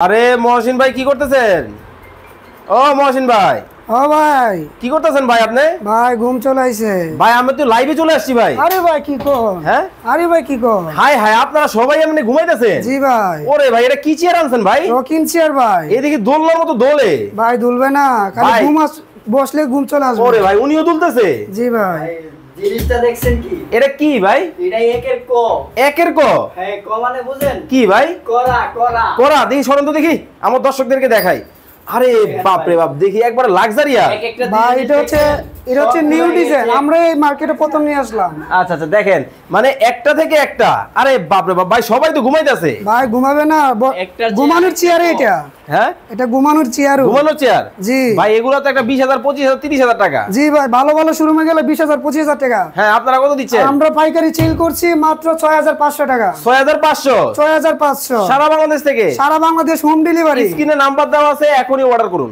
আরে মহসিন ভাই কি করতেছেন? ও মহসিন ভাই, ও ভাই কি করতেছেন ভাই আপনি? ভাই ঘুম চলে আইছে ভাই আমি তো লাইভে চলে আসছি ভাই। আরে ভাই কি কর? হ্যাঁ আরে ভাই কি কর? হাই হাই, আপনারা সবাই এমনি ঘুমাইতেছেন? জি ভাই। ওরে ভাই, এটা কি চেয়ার আনছেন ভাই? রকিং চেয়ার ভাই। এদিকে দোলনার মতো দোলে ভাই দুলবে না, খালি ভাই। বসলে ঘুম চলে আসবে। ওরে ভাই, উনিও দুলতেছে? জি ভাই। জিনিসটা দেখছেন কি? এটা কি ভাই? এটা একের ক। একের ক? হ্যাঁ, ক মানে বুঝেন? কি ভাই? করা করা। করা দেখি, সরন তো দেখি, আমার দর্শকদেরকে দেখাই। আরে বাপ রে বাপ, দেখি একবার লাক্সারিয়া। এক একটা ভাই জিনিস এটা হচ্ছে সব নিউ হয়ে ডিজাইন, গেছে। আমরা এই মার্কেটে প্রথম নিয়ে আসলাম। আচ্ছা আচ্ছা, দেখেন মানে একটা থেকে একটা। আরে বাপ রে বাপ ভাই, সবাই তো ঘুমাইতেছে। ভাই ঘুমাবে না, একটা ঘুমানোর চেয়ার এটা। হ্যাঁ, এটা ঘুমানোর চেয়ার। ঘুমানো চেয়ার? জি ভাই এগুলো তো একটা 20,000 25,000 30,000 টাকা। জি ভাই, ভালো ভালো শোরুমে গেলে 20,000 25,000 টাকা। হ্যাঁ, আপনারা কত দিচ্ছেন? আমরা পাইকারি সেল করছি মাত্র 6,500 টাকা। 6,500? 6,500 সারা বাংলাদেশ থেকে? সারা বাংলাদেশ হোম ডেলিভারি। স্ক্রিনে নাম্বার দেওয়া আছে, এখনই অর্ডার করুন।